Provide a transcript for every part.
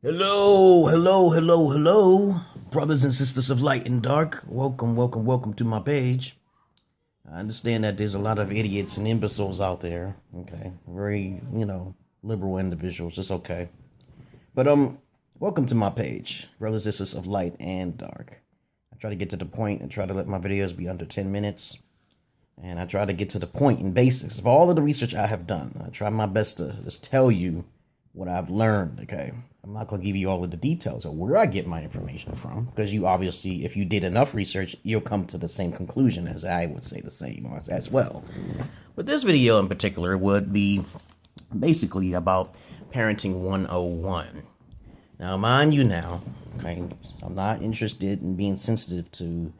Hello, brothers and sisters of light and dark. Welcome to my page. I understand that there's a lot of idiots and imbeciles out there. Okay, very, liberal individuals. It's okay, but welcome to my page, brothers and sisters of light and dark. I try to get to the point and try to let my videos be under 10 minutes, and I try to get to the point and basics of all of the research I have done. I try my best to just tell you what I've learned. Okay. I'm not going to give you all of the details of where I get my information from, because you obviously, if you did enough research, you'll come to the same conclusion as I would say the same as well. But this video in particular would be basically about Parenting 101. Now, mind you now, okay, I'm not interested in being sensitive to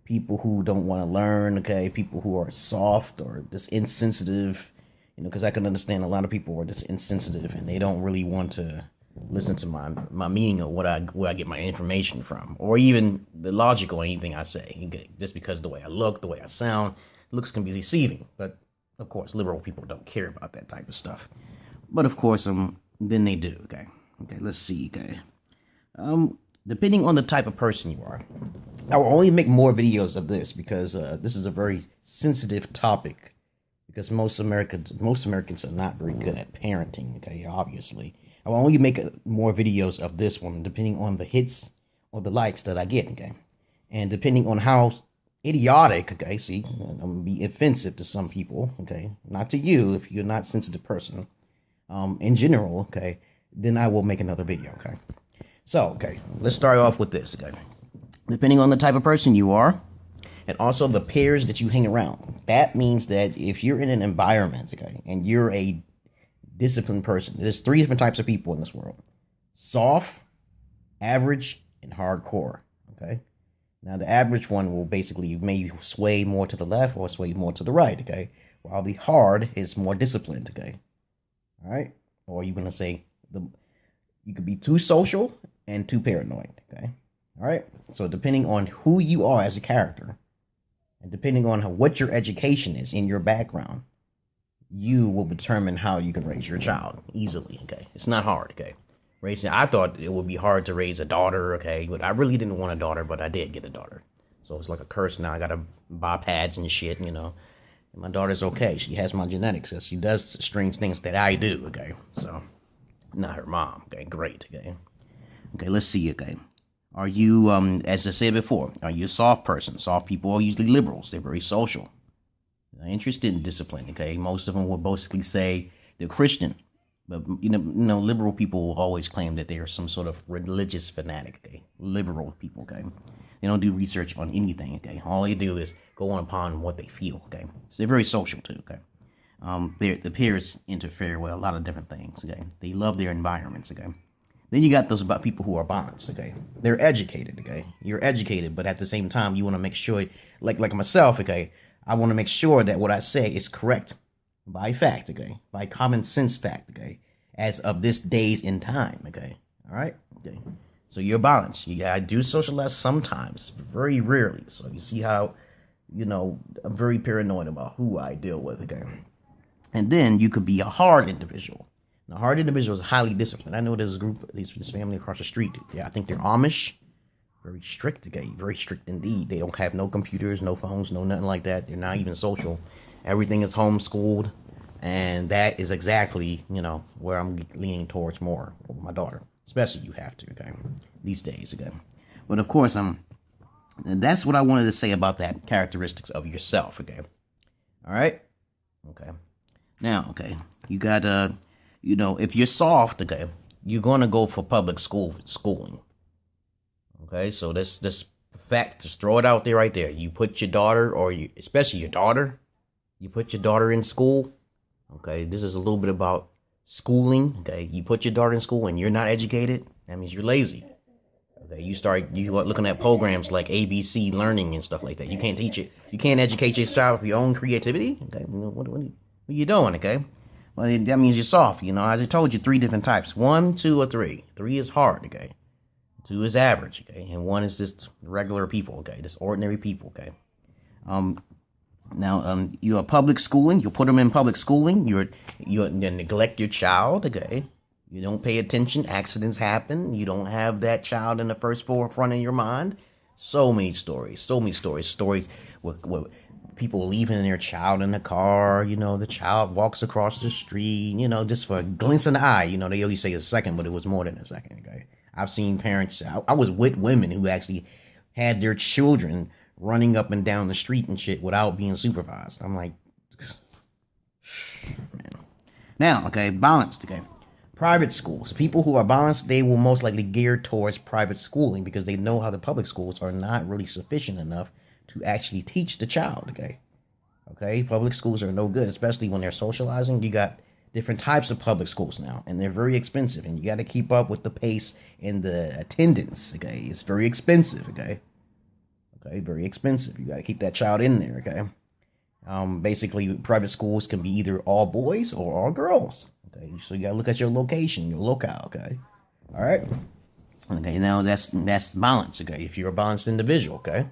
people who don't want to learn, okay, people who are soft or just insensitive, because I can understand a lot of people are just insensitive and they don't really want to listen to my meaning of where I get my information from, or even the logic or anything I say, just because the way I look, the way I sound, looks can be deceiving. But of course, liberal people don't care about that type of stuff. But of course, then they do. Okay, let's see. Okay, depending on the type of person you are, I will only make more videos of this because this is a very sensitive topic. Because most Americans are not very good at parenting. Okay, obviously. I will only make more videos of this one, depending on the hits or the likes that I get, okay? And depending on how idiotic, okay, see, I'm going to be offensive to some people, okay? Not to you, if you're not a sensitive person. In general, okay, then I will make another video, okay? So, okay, let's start off with this, okay? Depending on the type of person you are, and also the peers that you hang around. That means that if you're in an environment, okay, and you're a disciplined person. There's three different types of people in this world: soft, average, and hardcore. Okay. Now the average one will basically maybe sway more to the left or sway more to the right. Okay. While the hard is more disciplined. Okay. All right. Or you're gonna say you could be too social and too paranoid. Okay. All right. So depending on who you are as a character, and depending on what your education is in your background, you will determine how you can raise your child easily. Okay, it's not hard. Okay, I thought it would be hard to raise a daughter. Okay, but I really didn't want a daughter, but I did get a daughter, so it's like a curse now. I gotta buy pads and shit, And my daughter's okay. She has my genetics, so she does strange things that I do. Okay, so not her mom. Okay, great. Okay, let's see. Okay, are you as I said before, are you a soft person? Soft people are usually liberals. They're very social. Interested in discipline. Okay, most of them will basically say they're Christian, but liberal people will always claim that they are some sort of religious fanatic. Okay, liberal people. Okay, they don't do research on anything. Okay, all they do is go on upon what they feel. Okay, so they're very social too. Okay, the peers interfere with a lot of different things. Okay, they love their environments. Okay, then you got those about people who are bonds. Okay, they're educated. Okay, you're educated, but at the same time you want to make sure, like myself. Okay, I want to make sure that what I say is correct by fact, okay? By common sense fact, okay? As of this days in time, okay? All right? Okay. So you're balanced. I do socialize sometimes, very rarely. So you see how, I'm very paranoid about who I deal with, okay? And then you could be a hard individual. Now, hard individual is highly disciplined. I know there's a group, this family across the street. Yeah, I think they're Amish. Very strict, okay? Very strict indeed. They don't have no computers, no phones, no nothing like that. They're not even social. Everything is homeschooled, and that is exactly, where I'm leaning towards more with my daughter. Especially you have to, okay? These days, okay? But of course, that's what I wanted to say about that characteristics of yourself, okay? All right? Okay. Now, okay, you got, if you're soft, okay, you're going to go for public schooling. Okay, so this fact, just throw it out there right there. You put your daughter, especially your daughter, you put your daughter in school. Okay, this is a little bit about schooling. Okay, you put your daughter in school and you're not educated, that means you're lazy. Okay, you start looking at programs like ABC Learning and stuff like that. You can't teach it. You can't educate your child for your own creativity. Okay, what are you doing? Okay, well that means you're soft. As I told you, three different types: 1, 2, or 3. 3 is hard. Okay. 2 is average, okay, and 1 is just regular people, okay, just ordinary people, okay. Now, you're public schooling. You put them in public schooling. You neglect your child, okay. You don't pay attention, accidents happen. You don't have that child in the first forefront of your mind. So many stories. Stories with people leaving their child in the car. The child walks across the street, just for a glance in the eye. They always say a second, but it was more than a second, okay? I've seen parents, I was with women who actually had their children running up and down the street and shit without being supervised. I'm like, man. Now, okay, balanced, okay. Private schools. People who are balanced, they will most likely gear towards private schooling because they know how the public schools are not really sufficient enough to actually teach the child, okay? Okay, public schools are no good, especially when they're socializing. You got different types of public schools now, and they're very expensive, and you got to keep up with the pace and the attendance, okay? It's very expensive, okay? Okay, very expensive. You got to keep that child in there, okay? Basically, private schools can be either all boys or all girls. Okay, so you gotta look at your location, your locale, okay? All right? Okay, now that's balance, okay? If you're a balanced individual, okay?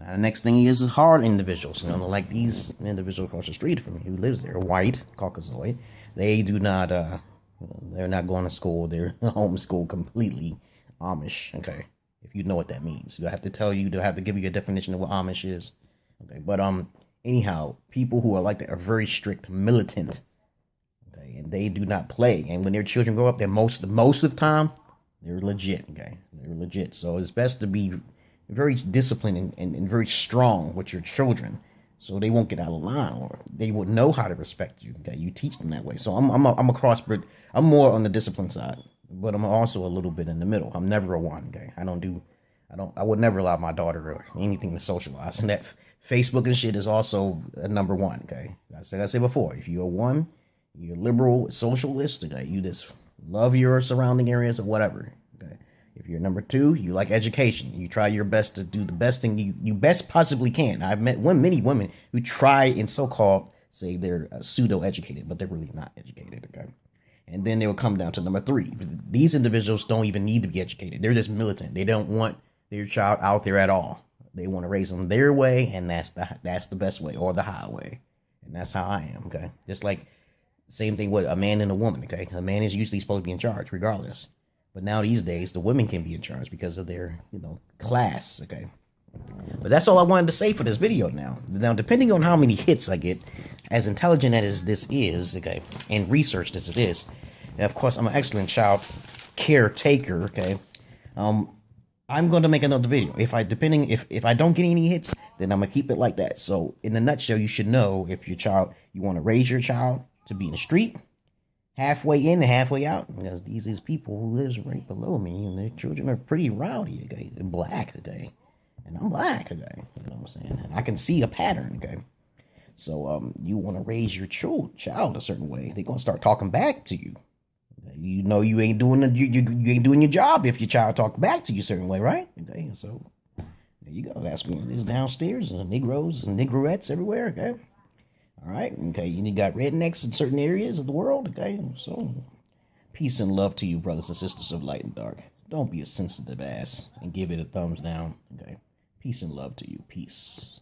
Now the next thing is hard individuals. Like these individuals across the street from me who lives there, white, Caucasoid, they do not, they're not going to school. They're homeschooled completely Amish, okay? If you know what that means. I have to tell you, they'll have to give you a definition of what Amish is. Okay, but anyhow, people who are like that are very strict, militant, and they do not play. And when their children grow up, they're most of the time, they're legit, okay? They're legit. So it's best to be very disciplined and very strong with your children so they won't get out of line, or they will know how to respect you, okay? You teach them that way. So I'm a crossbred. I'm more on the discipline side, but I'm also a little bit in the middle. I'm never a one, okay? I would never allow my daughter or anything to socialize. And that Facebook and shit is also a number one, okay? Like I said before, if you're a one, you're liberal, socialist, okay? You just love your surrounding areas or whatever, okay? If you're number two, you like education. You try your best to do the best thing you best possibly can. I've met many women who try and so-called say they're pseudo-educated, but they're really not educated, okay? And then they will come down to number three. These individuals don't even need to be educated. They're just militant. They don't want their child out there at all. They want to raise them their way, and that's the best way, or the highway. And that's how I am, okay? Just like same thing with a man and a woman, okay? A man is usually supposed to be in charge, regardless. But now these days, the women can be in charge because of their, class, okay? But that's all I wanted to say for this video now. Now, depending on how many hits I get, as intelligent as this is, okay, and researched as it is, and of course, I'm an excellent child caretaker, okay? I'm going to make another video. If I don't get any hits, then I'm going to keep it like that. So, in a nutshell, you should know if you want to raise your child to be in the street, halfway in and halfway out, because these is people who lives right below me, and their children are pretty rowdy, okay? They're black, okay? And I'm black, okay? You know what I'm saying? And I can see a pattern, okay? So, you want to raise your child a certain way, they're going to start talking back to you. You know you ain't doing you ain't doing your job if your child talk back to you a certain way, right? Okay, so there you go. That's one of these downstairs, and Negroes and Negroettes everywhere, okay? All right, okay, you got rednecks in certain areas of the world, okay? So, peace and love to you, brothers and sisters of light and dark. Don't be a sensitive ass and give it a thumbs down, okay? Peace and love to you. Peace.